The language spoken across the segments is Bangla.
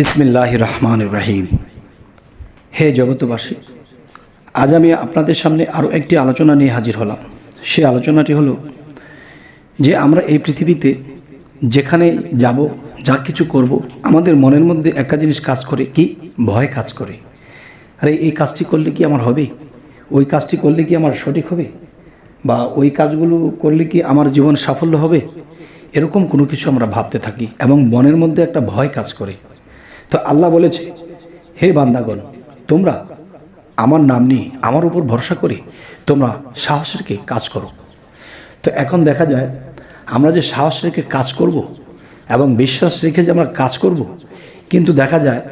বিসমিল্লাহির রহমানির রহিম। হে জগতবাসী, আজ আমি আপনাদের সামনে আরও একটি আলোচনা নিয়ে হাজির হলাম। সেই আলোচনাটি হলো যে আমরা এই পৃথিবীতে যেখানে যাব, যা কিছু করব, আমাদের মনের মধ্যে একটা জিনিস কাজ করে, কি ভয় কাজ করে। আরে এই কাজটি করলে কি আমার হবে, ওই কাজটি করলে কি আমার সঠিক হবে, বা ওই কাজগুলো করলে কি আমার জীবন সাফল্য হবে, এরকম কোনো কিছু আমরা ভাবতে থাকি এবং মনের মধ্যে একটা ভয় কাজ করে। তো আল্লাহ বলেছে, হে বান্দাগণ, তোমরা আমার নাম নিয়ে আমার উপর ভরসা করে তোমরা সাহস রেখে কাজ করো। তো এখন দেখা যায় আমরা যে সাহস রেখে কাজ করব এবং বিশ্বাস রেখে যে আমরা কাজ করব, কিন্তু দেখা যায়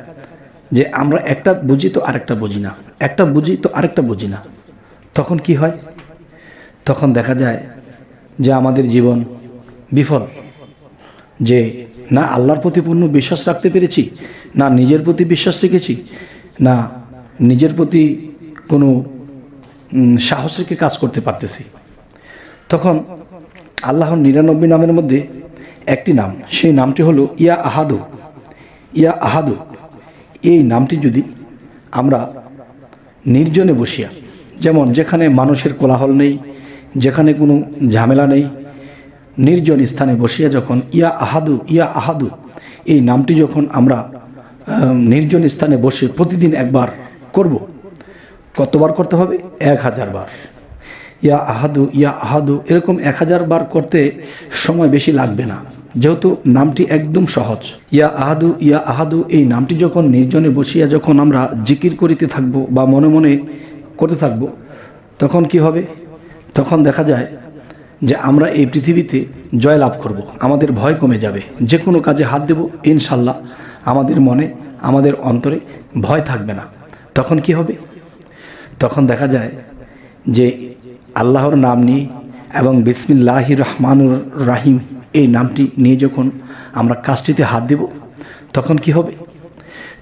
যে আমরা একটা বুঝি তো আরেকটা বুঝি না, একটা বুঝি তো আরেকটা বুঝি না। তখন কি হয়? তখন দেখা যায় যে আমাদের জীবন বিফল, যে না আল্লাহর প্রতি পূর্ণ বিশ্বাস রাখতে পেরেছি, না নিজের প্রতি বিশ্বাস রেখেছি, না নিজের প্রতি কোনো সাহস রেখে কাজ করতে পারতেছি। তখন আল্লাহর 99 নামের মধ্যে একটি নাম, সেই নামটি হলো ইয়া আহাদু। ইয়া আহাদু এই নামটি যদি আমরা নির্জনে বসিয়া, যেমন যেখানে মানুষের কোলাহল নেই, যেখানে কোনো ঝামেলা নেই, নির্জন স্থানে বসিয়া যখন ইয়া আহাদু ইয়া আহাদু এই নামটি যখন আমরা নির্জন স্থানে বসে প্রতিদিন একবার করব, কতবার করতে হবে? 1000 বার। ইয়া আহাদু এরকম 1000 বার করতে সময় বেশি লাগবে না, যেহেতু নামটি একদম সহজ। ইয়া আহাদু এই নামটি যখন নির্জনে বসিয়া যখন আমরা জিকির করিতে থাকব বা মনে মনে করতে থাকব, তখন কি হবে? তখন দেখা যায় যে আমরা এই পৃথিবীতে জয়লাভ করব, আমাদের ভয় কমে যাবে। যে কোনো কাজে হাত দেব, ইনশাল্লাহ আমাদের মনে, আমাদের অন্তরে ভয় থাকবে না। তখন কি হবে? তখন দেখা যায় যে আল্লাহর নাম নিয়ে এবং বিসমিল্লাহির রহমানুর রাহিম এই নামটি নিয়ে যখন আমরা কাজটিতে হাত দেব, তখন কি হবে?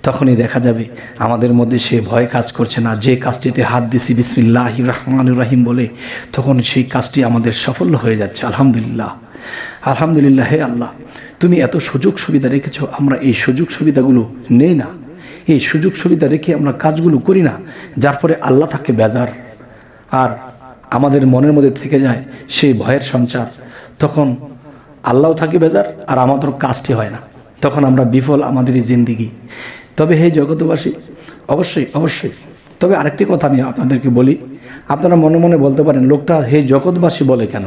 তখনই দেখা যাবে আমাদের মধ্যে সে ভয় কাজ করছে না। যে কাজটিতে হাত দিছি বিসমিল্লাহির রহমানুর রাহিম বলে, তখন সেই কাজটি আমাদের সাফল্য হয়ে যাচ্ছে। আলহামদুলিল্লাহ, আলহামদুলিল্লাহ। হে আল্লাহ, তুমি এত সুযোগ সুবিধা রেখেছ, আমরা এই সুযোগ সুবিধাগুলো নেই না, এই সুযোগ সুবিধা রেখে আমরা কাজগুলো করি না, যার ফলে আল্লাহ থাকে বেজার, আর আমাদের মনের মধ্যে থেকে যায় সেই ভয়ের সঞ্চার। তখন আল্লাহ থাকে বেজার আর আমাদের কাজটি হয় না, তখন আমরা বিফল আমাদের এই জিন্দিগি। তবে হে জগতবাসী, অবশ্যই অবশ্যই, তবে আরেকটি কথা আমি আপনাদেরকে বলি। আপনারা মনে মনে বলতে পারেন, লোকটা হে জগৎবাসী বলে কেন?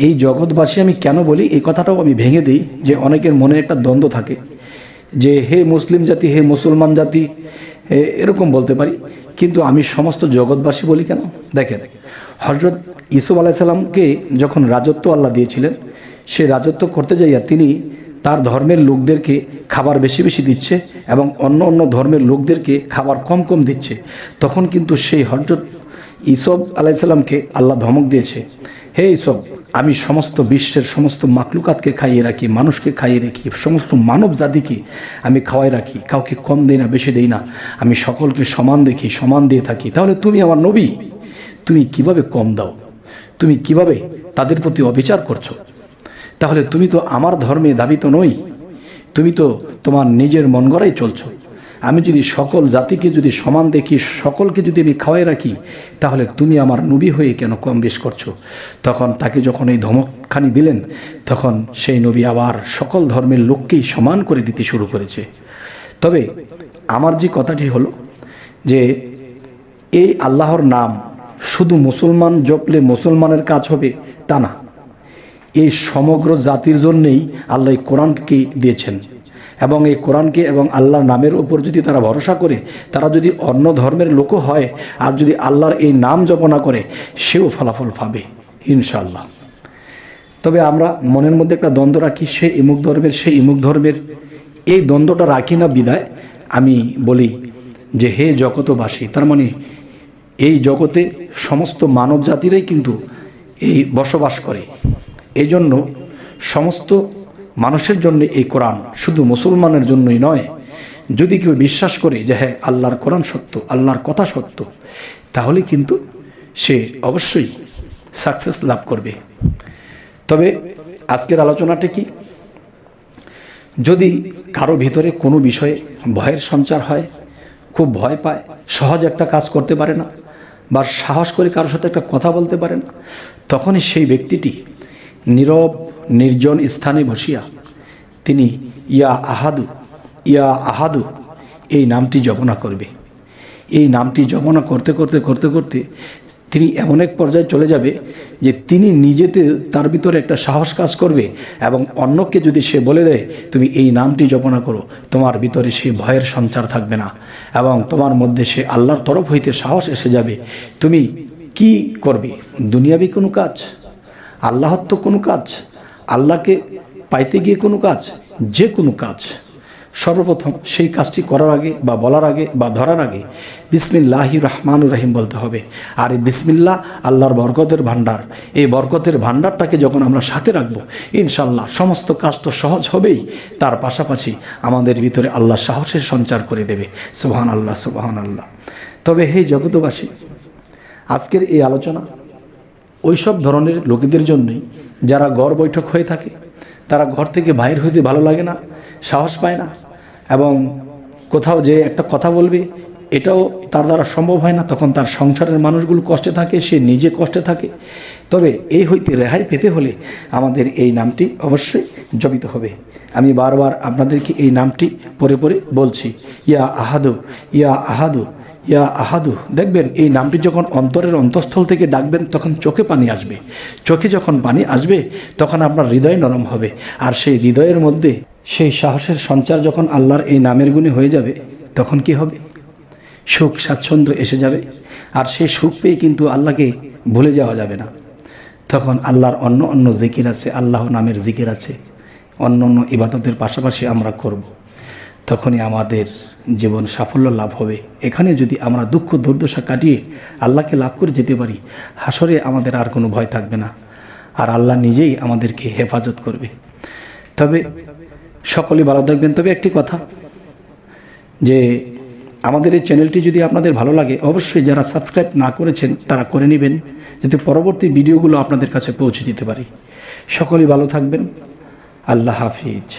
এই জগৎবাসী আমি কেন বলি, এই কথাটাও আমি ভেঙে দিই, যে অনেকের মনে একটা দ্বন্দ্ব থাকে যে হে মুসলিম জাতি, হে মুসলমান জাতি, এরকম বলতে পারি, কিন্তু আমি সমস্ত জগৎবাসী বলি কেন? দেখেন, হযরত ইউসুফ আলাইহিস সালামকে যখন রাজত্ব আল্লাহ দিয়েছিলেন, সে রাজত্ব করতে যাইয়া তিনি তার ধর্মের লোকদেরকে খাবার বেশি বেশি দিচ্ছে এবং অন্য অন্য ধর্মের লোকদেরকে খাবার কম কম দিচ্ছে। তখন কিন্তু সেই হযরত ইউসুফ আলাইহিস সালামকে আল্লাহ ধমক দিয়েছে, হে ইউসুফ, আমি সমস্ত বিশ্বের সমস্ত মাকলুকাতকে খাইয়ে রাখি, মানুষকে খাইয়ে রাখি, সমস্ত মানব জাতিকে আমি খাওয়াই রাখি, কাউকে কম দেই না, বেশি দেই না, আমি সকলকে সমান দেখি, সমান দিয়ে থাকি। তাহলে তুমি আমার নবী, তুমি কিভাবে কম দাও? তুমি কিভাবে তাদের প্রতি অবিচার করছো? তাহলে তুমি তো আমার ধর্মে দাবিত নই, তুমি তো তোমার নিজের মন গড়াই চলছো। আমি যদি সকল জাতিকে যদি সমান দেখি, সকলকে যদি আমি খাওয়াই রাখি, তাহলে তুমি আমার নবী হয়ে কেন কম বেশ করছো? তখন তাকে যখন এই ধমকখানি দিলেন, তখন সেই নবী আবার সকল ধর্মের লোককেই সমান করে দিতে শুরু করেছে। তবে আমার যে কথাটি হলো যে এই আল্লাহর নাম শুধু মুসলমান জপলে মুসলমানের কাজ হবে তা না, এই সমগ্র জাতির জন্যেই আল্লাহ এই কোরআনকে দিয়েছেন, এবং এই কোরআনকে এবং আল্লাহর নামের উপর যদি তারা ভরসা করে, তারা যদি অন্য ধর্মের লোকও হয় আর যদি আল্লাহর এই নাম জপনা করে, সেও ফলাফল পাবে ইনশাআল্লাহ। তবে আমরা মনের মধ্যে একটা দ্বন্দ্ব রাখি, সে ইমুক ধর্মের, সে ইমুক ধর্মের, এই দ্বন্দ্বটা রাখি না বিদায় আমি বলি যে হে জগতবাসী, তার মানে এই জগতে সমস্ত মানব জাতিরাই কিন্তু এই বসবাস করে। এই জন্য সমস্ত মানুষের জন্য এই কোরআন, শুধু মুসলমানের জন্যই নয়। যদি কেউ বিশ্বাস করে যে হ্যাঁ আল্লাহর কোরআন সত্য, আল্লাহর কথা সত্য, তাহলে কিন্তু সে অবশ্যই সাকসেস লাভ করবে। তবে আজকের আলোচনাটা কি? যদি কারো ভিতরে কোনো বিষয়ে ভয়ের সঞ্চার হয়, খুব ভয় পায়, সহজ একটা কাজ করতে পারে না, বা সাহস করে কারোর সাথে একটা কথা বলতে পারে না, তখনই সেই ব্যক্তিটি নীরব নির্জন স্থানে বসিয়া তিনি ইয়া আহাদু ইয়া আহাদু এই নামটি জপনা করবে। এই নামটি জপনা করতে করতে করতে করতে তিনি এমন এক পর্যায়ে চলে যাবে যে তিনি নিজেতে তার ভিতরে একটা সাহস কাজ করবে, এবং অন্যকে যদি সে বলে দেয় তুমি এই নামটি জপনা করো, তোমার ভিতরে সে ভয়ের সঞ্চার থাকবে না, এবং তোমার মধ্যে সে আল্লাহর তরফ হইতে সাহস এসে যাবে। তুমি কি করবে? দুনিয়াবি কোনো কাজ, আল্লাহত্ব কোনো কাজ, আল্লাহকে পাইতে গিয়ে কোনো কাজ, যে কোনো কাজ, সর্বপ্রথম সেই কাজটি করার আগে বা বলার আগে বা ধরার আগে বিসমিল্লাহির রহমানুর রহিম বলতে হবে। আর এই বিসমিল্লাহ আল্লাহর বরকতের ভাণ্ডার। এই বরকতের ভাণ্ডারটাকে যখন আমরা সাথে রাখবো, ইনশাল্লাহ সমস্ত কাজ তো সহজ হবেই, তার পাশাপাশি আমাদের ভিতরে আল্লাহ সাহসের সঞ্চার করে দেবে। সুবহান আল্লাহ, সুবহান আল্লাহ। তবে হে জগতবাসী, আজকের এই আলোচনা ওইসব ধরনের লোকেদের জন্যই যারা ঘর বৈঠক হয়ে থাকে, তারা ঘর থেকে বাইর হইতে ভালো লাগে না, সাহস পায় না, এবং কোথাও যে একটা কথা বলবে এটাও তার দ্বারা সম্ভব হয় না। তখন তার সংসারের মানুষগুলো কষ্টে থাকে, সে নিজে কষ্টে থাকে। তবে এই হইতে রেহাই পেতে হলে আমাদের এই নামটি অবশ্যই জপিত হবে। আমি বারবার আপনাদেরকে এই নামটি পরে পরে বলছি, ইয়া আহাদু ইয়া আহাদু ইয়া আহাদু। দেখবেন এই নামটি যখন অন্তরের অন্তঃস্থল থেকে ডাকবেন তখন চোখে পানি আসবে। চোখে যখন পানি আসবে তখন আপনার হৃদয় নরম হবে, আর সেই হৃদয়ের মধ্যে সেই সাহসের সঞ্চার যখন আল্লাহর এই নামের গুণে হয়ে যাবে, তখন কি হবে? সুখ স্বাচ্ছন্দ্য এসে যাবে, আর সেই সুখ পেয়ে কিন্তু আল্লাহকে ভুলে যাওয়া যাবে না। তখন আল্লাহর অন্য অন্য জিকির আছে, আল্লাহ নামের জিকির আছে, অন্য অন্য ইবাদতের পাশাপাশি আমরা করব। তখনই আমাদের জীবন সাফল্য লাভ হবে। এখানে যদি আমরা দুঃখ দুর্দশা কাটিয়ে আল্লাহকে লাভ করে যেতে পারি, হাসরে আমাদের আর কোনো ভয় থাকবে না, আর আল্লাহ নিজেই আমাদেরকে হেফাজত করবে। তবে সকলেই ভালো থাকবেন। তবে একটি কথা, যে আমাদের এই চ্যানেলটি যদি আপনাদের ভালো লাগে, অবশ্যই যারা সাবস্ক্রাইব না করেছেন তারা করে নেবেন, যাতে পরবর্তী ভিডিওগুলো আপনাদের কাছে পৌঁছে দিতে পারি। সকলেই ভালো থাকবেন। আল্লাহ হাফিজ।